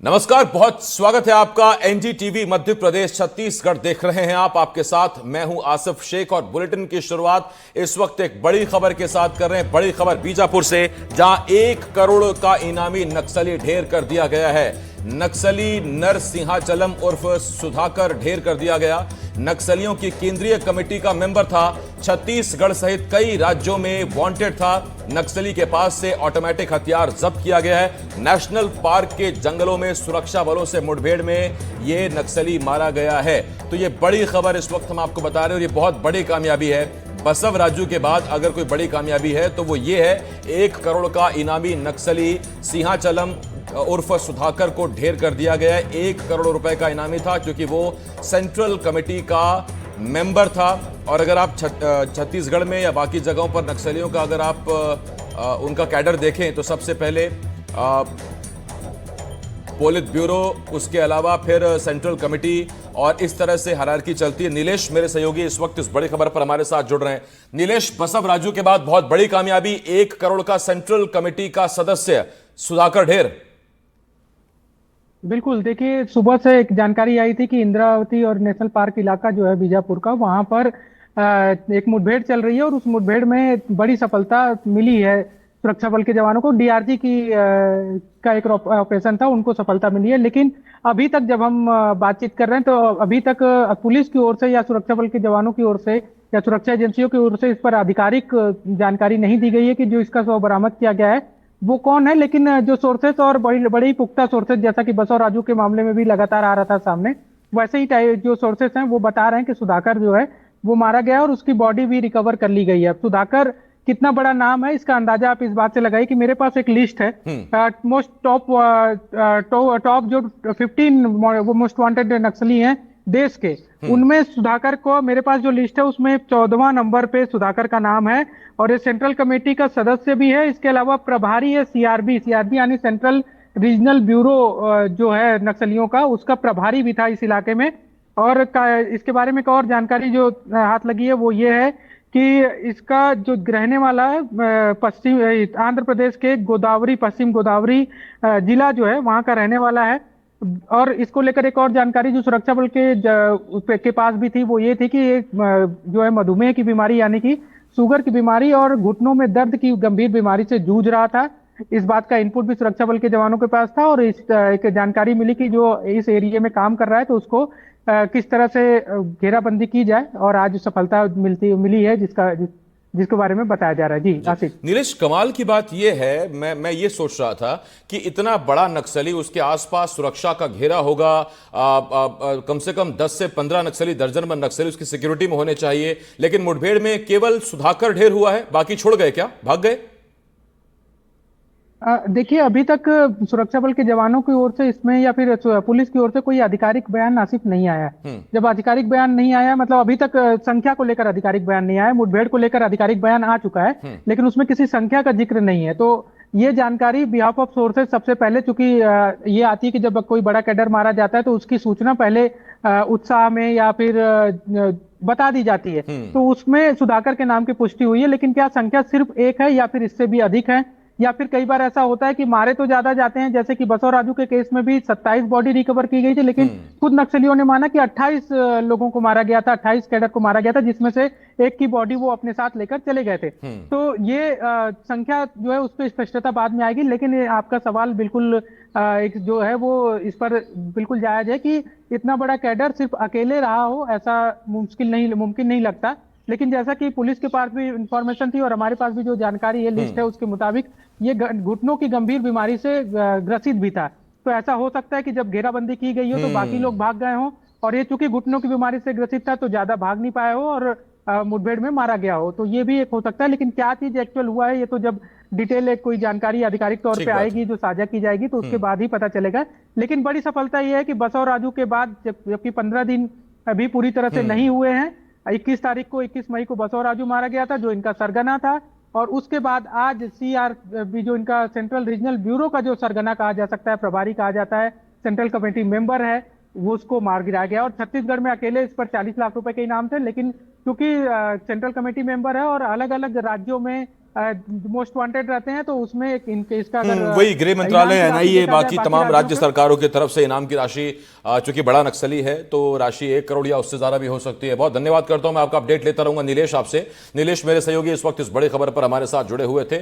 नमस्कार, बहुत स्वागत है आपका। एनडीटीवी मध्य प्रदेश छत्तीसगढ़ देख रहे हैं आप। आपके साथ मैं हूं आसिफ शेख और बुलेटिन की शुरुआत इस वक्त एक बड़ी खबर के साथ कर रहे हैं। बड़ी खबर बीजापुर से, जहां 1 करोड़ का इनामी नक्सली ढेर कर दिया गया है। नक्सली नरसिंहाचलम उर्फ सुधाकर ढेर कर दिया गया। नक्सलियों की केंद्रीय कमेटी का मेंबर था। छत्तीसगढ़ सहित कई राज्यों में वांटेड था। नक्सली के पास से ऑटोमेटिक हथियार जब्त किया गया है। नेशनल पार्क के जंगलों में सुरक्षा बलों से मुठभेड़ में यह नक्सली मारा गया है। तो यह बड़ी खबर इस वक्त हम आपको बता रहे हैं और यह बहुत बड़ी कामयाबी है। बसव राजू के बाद अगर कोई बड़ी कामयाबी है तो वो ये है, 1 करोड़ का इनामी नक्सली सिंहाचलम उर्फ सुधाकर को ढेर कर दिया गया है। 1 करोड़ रुपए का इनामी था क्योंकि वो सेंट्रल कमेटी का मेंबर था। और अगर आप छत्तीसगढ़ में या बाकी जगहों पर नक्सलियों का अगर आप उनका कैडर देखें तो सबसे पहले पोलित ब्यूरो, उसके अलावा फिर सेंट्रल कमेटी, और इस तरह से हायरार्की चलती है। नीलेश मेरे सहयोगी इस वक्त इस बड़ी खबर पर हमारे साथ जुड़ रहे हैं। नीलेश, बसव राजू के बाद बहुत बड़ी कामयाबी, 1 करोड़ का सेंट्रल कमेटी का सदस्य सुधाकर ढेर। बिल्कुल, देखिए सुबह से एक जानकारी आई थी कि इंद्रावती और नेशनल पार्क इलाका जो है बीजापुर का, वहां पर एक मुठभेड़ चल रही है और उस मुठभेड़ में बड़ी सफलता मिली है। सुरक्षा बल के जवानों को डीआरजी का एक ऑपरेशन था, उनको सफलता मिली है। लेकिन अभी तक जब हम बातचीत कर रहे हैं तो अभी तक पुलिस की ओर से या सुरक्षा बल के जवानों की ओर से या सुरक्षा एजेंसियों की ओर से इस पर आधिकारिक जानकारी नहीं दी गई है कि जो इसका शव बरामद किया गया है वो कौन है। लेकिन जो सोर्सेस और बड़ी बड़ी पुख्ता सोर्सेस, जैसा कि बसव राजू के मामले में भी लगातार आ रहा था सामने, वैसे ही जो सोर्सेस हैं वो बता रहे हैं कि सुधाकर जो है वो मारा गया और उसकी बॉडी भी रिकवर कर ली गई है। अब सुधाकर कितना बड़ा नाम है इसका अंदाजा आप इस बात से लगाइए कि मेरे पास एक लिस्ट है मोस्ट टॉप जो 15 वो मोस्ट वांटेड नक्सली हैं देश के, उनमें सुधाकर को, मेरे पास जो लिस्ट है उसमें 14वां नंबर पे सुधाकर का नाम है। और ये सेंट्रल कमेटी का सदस्य भी है। इसके अलावा प्रभारी है सीआरबी यानी सेंट्रल रीजनल ब्यूरो जो है नक्सलियों का, उसका प्रभारी भी था इस इलाके में। और इसके बारे में एक और जानकारी जो हाथ लगी है वो ये है कि इसका जो रहने वाला है पश्चिम आंध्र प्रदेश के गोदावरी, पश्चिम गोदावरी जिला जो है वहां का रहने वाला है। और इसको लेकर एक और जानकारी जो सुरक्षा बल के पास भी थी वो ये थी कि एक जो है मधुमेह की बीमारी यानी कि शुगर की बीमारी और घुटनों में दर्द की गंभीर बीमारी से जूझ रहा था। इस बात का इनपुट भी सुरक्षा बल के जवानों के पास था और एक जानकारी मिली कि जो इस एरिया में काम कर रहा है तो उसको किस तरह से घेराबंदी की जाए, और आज सफलता मिली है जिसके बारे में बताया जा रहा है। जी आसिफ। नीलेश, कमाल की बात यह है, मैं ये सोच रहा था कि इतना बड़ा नक्सली, उसके आसपास सुरक्षा का घेरा होगा, कम से कम 10 से 15 नक्सली, दर्जन भर नक्सली उसकी सिक्योरिटी में होने चाहिए, लेकिन मुठभेड़ में केवल सुधाकर ढेर हुआ है। बाकी छोड़ गए क्या, भाग गए? देखिए, अभी तक सुरक्षा बल के जवानों की ओर से इसमें या फिर पुलिस की ओर से कोई आधिकारिक बयान आसिफ नहीं आया है। जब आधिकारिक बयान नहीं आया, मतलब अभी तक संख्या को लेकर आधिकारिक बयान नहीं आया। मुठभेड़ को लेकर आधिकारिक बयान आ चुका है लेकिन उसमें किसी संख्या का जिक्र नहीं है। तो ये जानकारी बिहाफ ऑफ सोर्सेज सबसे पहले, चूंकि ये आती है कि जब कोई बड़ा कैडर मारा जाता है तो उसकी सूचना पहले उत्साह में या फिर बता दी जाती है। तो उसमें सुधाकर के नाम की पुष्टि हुई है, लेकिन क्या संख्या सिर्फ एक है या फिर इससे भी अधिक है, या फिर कई बार ऐसा होता है कि मारे तो ज्यादा जाते हैं। जैसे कि बसव राजू के केस में भी 27 बॉडी रिकवर की गई थी, लेकिन खुद नक्सलियों ने माना कि 28 लोगों को मारा गया था, 28 कैडर को मारा गया था, जिसमें से एक की बॉडी वो अपने साथ लेकर चले गए थे। तो ये संख्या जो है उस पर स्पष्टता बाद में आएगी। लेकिन ये आपका सवाल बिल्कुल एक जो है वो इस पर बिल्कुल जायज है कि इतना बड़ा कैडर सिर्फ अकेले रहा हो ऐसा मुमकिन नहीं लगता। लेकिन जैसा कि पुलिस के पास भी इंफॉर्मेशन थी और हमारे पास भी जो जानकारी है, लिस्ट है, उसके मुताबिक ये घुटनों की गंभीर बीमारी से ग्रसित भी था। तो ऐसा हो सकता है कि जब घेराबंदी की गई हो तो बाकी लोग भाग गए हों, और ये चूंकि घुटनों की बीमारी से ग्रसित था तो ज्यादा भाग नहीं पाया हो और मुठभेड़ में मारा गया हो। तो ये भी एक हो सकता है। लेकिन क्या चीज एक्चुअल हुआ है ये तो जब डिटेल एक कोई जानकारी आधिकारिक तौर पे आएगी जो साझा की जाएगी तो उसके बाद ही पता चलेगा। लेकिन बड़ी सफलता यह है कि बसव राजू के बाद जबकि 15 दिन अभी पूरी तरह से नहीं हुए हैं, 21 मई को बसव राजू मारा गया था जो इनका सरगना था, और उसके बाद आज सीआरबी जो इनका सेंट्रल रीजनल ब्यूरो का जो सरगना कहा जा सकता है, प्रभारी कहा जाता है, सेंट्रल कमेटी मेंबर है, वो उसको मार गिराया गया। और छत्तीसगढ़ में अकेले इस पर 40 लाख रुपए के इनाम थे। लेकिन क्योंकि सेंट्रल कमेटी मेंबर है और अलग अलग राज्यों में मोस्ट वांटेड रहते हैं, तो उसमें एक इनके इसका अगर वही गृह मंत्रालय, इनाम की राशि एनआईए, देखा जाए बाकी बाकी तमाम राज्यों राज्य का, सरकारों की तरफ से इनाम की राशि, चूंकि बड़ा नक्सली है तो राशि 1 करोड़ या उससे ज्यादा भी हो सकती है। बहुत धन्यवाद करता हूं, मैं आपका अपडेट लेता रहूंगा नीलेश आपसे। नीलेश मेरे सहयोगी इस वक्त इस बड़ी खबर पर हमारे साथ जुड़े हुए थे।